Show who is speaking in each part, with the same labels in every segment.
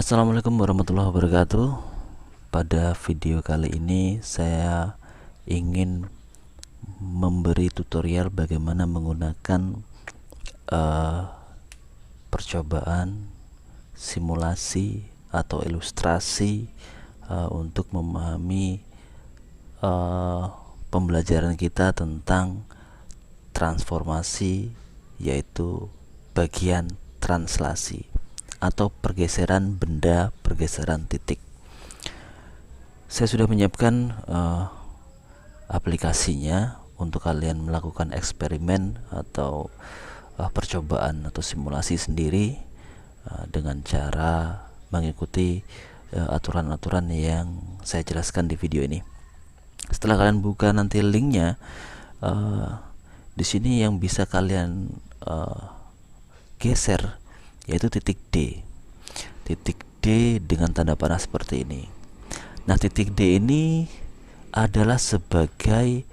Speaker 1: Assalamualaikum warahmatullahi wabarakatuh. Pada video kali ini saya ingin memberi tutorial bagaimana menggunakan percobaan, simulasi atau ilustrasi untuk memahami pembelajaran kita tentang transformasi, yaitu bagian translasi atau pergeseran benda, pergeseran titik. Saya sudah menyiapkan aplikasinya untuk kalian melakukan eksperimen atau percobaan atau simulasi sendiri dengan cara mengikuti aturan-aturan yang saya jelaskan di video ini. Setelah kalian buka nanti linknya, di sini yang bisa kalian geser yaitu titik D. Titik D dengan tanda panah seperti ini. Nah, titik D ini adalah sebagai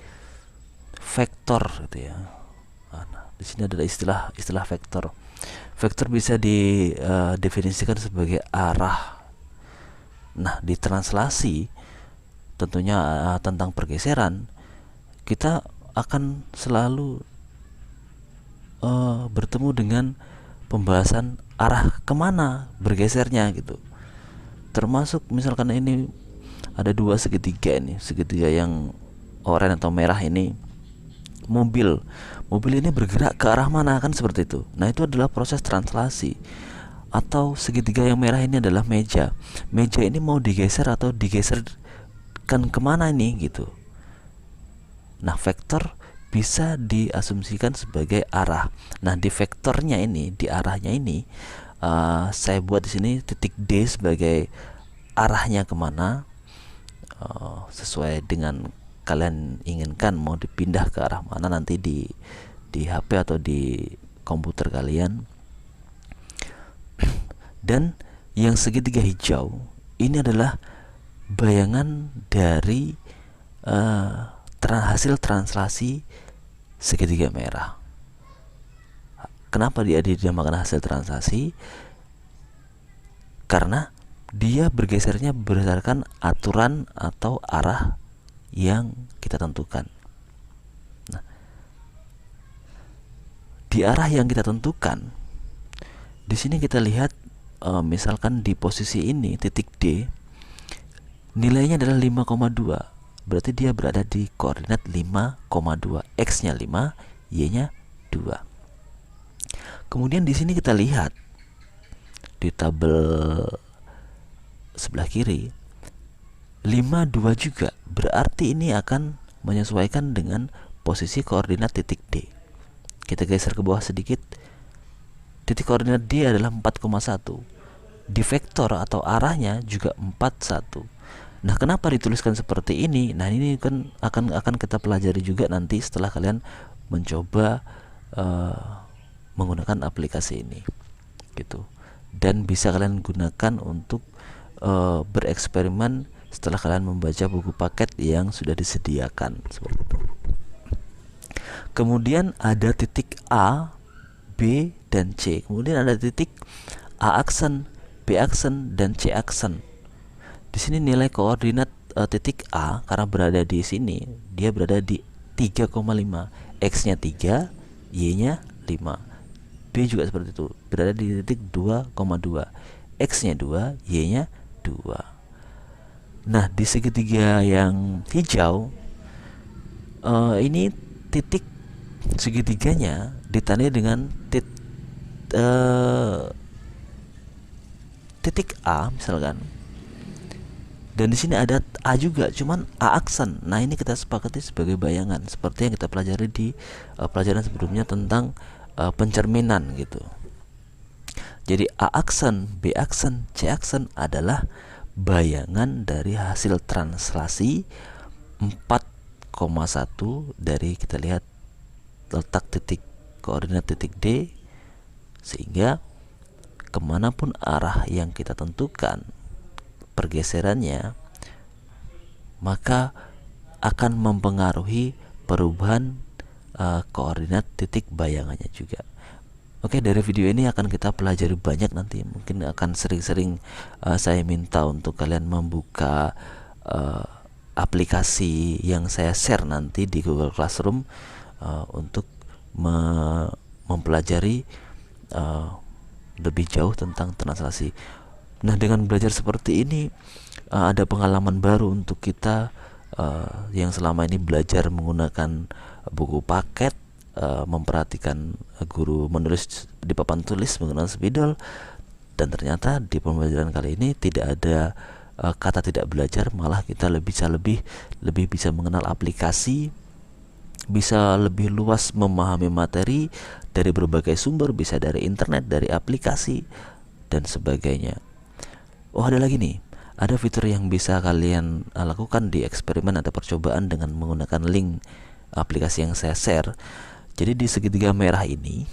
Speaker 1: vektor gitu ya. Nah, di sini ada istilah vektor. Vektor bisa didefinisikan sebagai arah. Nah, di translasi tentunya tentang pergeseran, kita akan selalu bertemu dengan pembahasan arah kemana bergesernya gitu. Termasuk misalkan ini ada dua segitiga, ini segitiga yang oranye atau merah ini, mobil ini bergerak ke arah mana, kan seperti itu. Nah, itu adalah proses translasi. Atau segitiga yang merah ini adalah meja ini mau digeser atau digeserkan kemana ini gitu. Nah, vektor bisa diasumsikan sebagai arah. Nah, di vektornya ini, di arahnya ini, saya buat di sini titik D sebagai arahnya kemana, sesuai dengan kalian inginkan mau dipindah ke arah mana nanti di HP atau di komputer kalian. Dan yang segitiga hijau ini adalah bayangan dari hasil translasi segitiga merah. Kenapa dia dinamakan hasil translasi? Karena dia bergesernya berdasarkan aturan atau arah yang kita tentukan. Nah, di arah yang kita tentukan, di sini kita lihat misalkan di posisi ini titik D nilainya adalah 5,2. Berarti dia berada di koordinat 5,2. X-nya 5, Y-nya 2. Kemudian di sini kita lihat di tabel sebelah kiri 5,2 juga. Berarti ini akan menyesuaikan dengan posisi koordinat titik D. Kita geser ke bawah sedikit. Titik koordinat D adalah 4,1. Di vektor atau arahnya juga 41. Nah, kenapa dituliskan seperti ini? Nah, ini kan akan kita pelajari juga nanti setelah kalian mencoba menggunakan aplikasi ini, gitu. Dan bisa kalian gunakan untuk bereksperimen setelah kalian membaca buku paket yang sudah disediakan seperti itu. Kemudian ada titik A, B, dan C. Kemudian ada titik A aksen, B aksen, dan C aksen. Di sini nilai koordinat titik A karena berada di sini, dia berada di 3,5. X-nya 3, Y-nya 5. B juga seperti itu, berada di titik 2,2. X-nya 2, Y-nya 2. Nah, di segitiga yang hijau ini titik segitiganya ditandai dengan titik A misalkan. Dan di sini ada A juga, cuman A aksen. Nah, ini kita sepakati sebagai bayangan seperti yang kita pelajari di pelajaran sebelumnya tentang pencerminan gitu. Jadi A aksen, B aksen, C aksen adalah bayangan dari hasil translasi 4,1 dari kita lihat letak titik koordinat titik D, sehingga kemanapun arah yang kita tentukan pergeserannya, maka akan mempengaruhi perubahan koordinat titik bayangannya juga. Oke, dari video ini akan kita pelajari banyak nanti. Mungkin akan sering-sering saya minta untuk kalian membuka aplikasi yang saya share nanti di Google Classroom untuk mempelajari lebih jauh tentang translasi. Nah, dengan belajar seperti ini ada pengalaman baru untuk kita yang selama ini belajar menggunakan buku paket, memperhatikan guru menulis di papan tulis menggunakan spidol, dan ternyata di pembelajaran kali ini tidak ada kata tidak belajar, malah kita lebih bisa mengenal aplikasi, bisa lebih luas memahami materi dari berbagai sumber, bisa dari internet, dari aplikasi, dan sebagainya. Oh, ada lagi nih, ada fitur yang bisa kalian lakukan di eksperimen atau percobaan dengan menggunakan link aplikasi yang saya share. Jadi di segitiga merah ini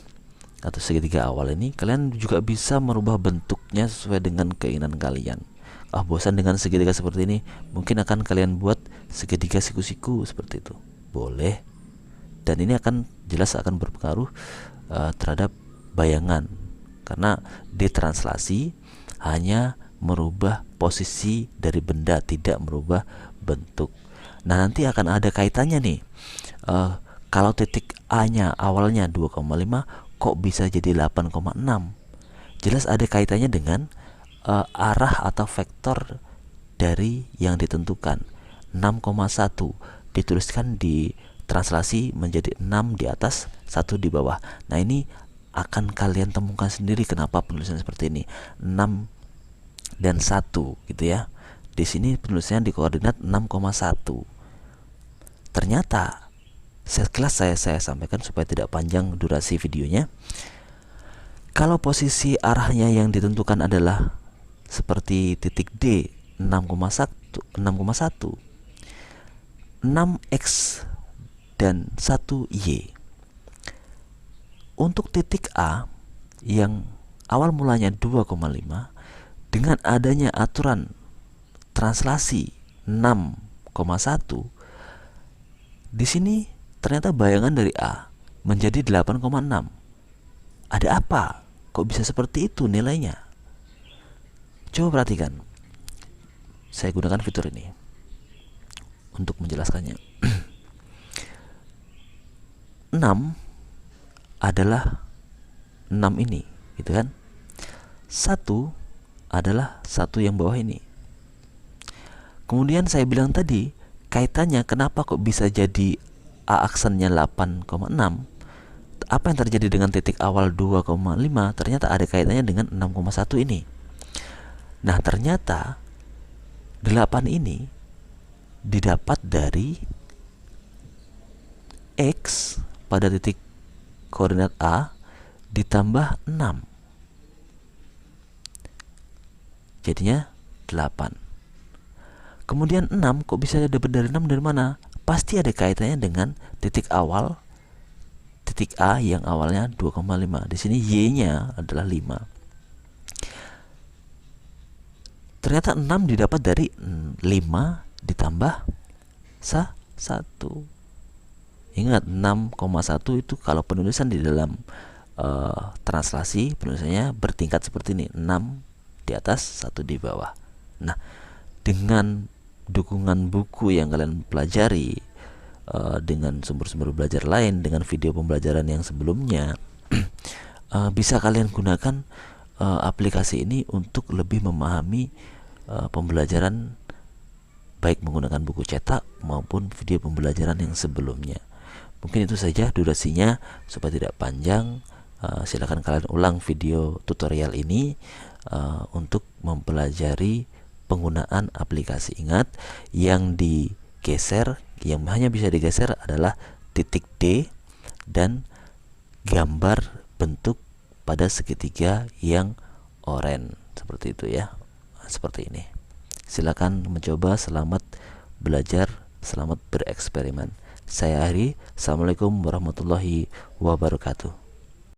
Speaker 1: atau segitiga awal ini, kalian juga bisa merubah bentuknya sesuai dengan keinginan kalian. Bosan dengan segitiga seperti ini, mungkin akan kalian buat segitiga siku-siku seperti itu, boleh. Dan ini akan jelas akan berpengaruh terhadap bayangan, karena ditranslasi hanya merubah posisi dari benda, tidak merubah bentuk. Nah, nanti akan ada kaitannya nih. Kalau titik A nya awalnya 2,5, kok bisa jadi 8,6? Jelas ada kaitannya dengan arah atau vektor dari yang ditentukan. 6,1 dituliskan di translasi menjadi 6 di atas, 1 di bawah. Nah, ini akan kalian temukan sendiri kenapa penulisan seperti ini. 6 dan 1 gitu ya. Di sini penulisannya di koordinat 6,1. Ternyata sekelas saya sampaikan supaya tidak panjang durasi videonya. Kalau posisi arahnya yang ditentukan adalah seperti titik D 6,1, 6x dan 1y. Untuk titik A yang awal mulanya 2,5, dengan adanya aturan translasi 6,1, di sini ternyata bayangan dari A menjadi 8,6. Ada apa? Kok bisa seperti itu nilainya? Coba perhatikan. Saya gunakan fitur ini untuk menjelaskannya. 6 adalah 6 ini, gitu kan? 1 adalah 1 yang bawah ini. Kemudian saya bilang tadi, kaitannya kenapa kok bisa jadi A aksennya 8,6? Apa yang terjadi dengan titik awal 2,5? Ternyata ada kaitannya dengan 6,1 ini. Nah, ternyata 8 ini didapat dari X pada titik koordinat A ditambah 6. Jadinya 8. Kemudian 6 kok bisa dapat dari 6 dari mana? Pasti ada kaitannya dengan titik awal, titik A yang awalnya 2,5. Di sini Y-nya adalah 5. Ternyata 6 didapat dari 5 ditambah 1. Ingat, 6,1 itu kalau penulisan di dalam translasi penulisannya bertingkat seperti ini, 6 di atas, 1 di bawah. Nah, dengan dukungan buku yang kalian pelajari, dengan sumber-sumber belajar lain, dengan video pembelajaran yang sebelumnya, bisa kalian gunakan aplikasi ini untuk lebih memahami pembelajaran, baik menggunakan buku cetak maupun video pembelajaran yang sebelumnya. Mungkin itu saja durasinya supaya tidak panjang. Silakan kalian ulang video tutorial ini untuk mempelajari penggunaan aplikasi. Ingat, yang digeser, yang hanya bisa digeser adalah titik D dan gambar bentuk pada segitiga yang oranye seperti itu ya, seperti ini. Silakan mencoba. Selamat belajar, selamat bereksperimen. Saya Ari. Assalamualaikum warahmatullahi wabarakatuh.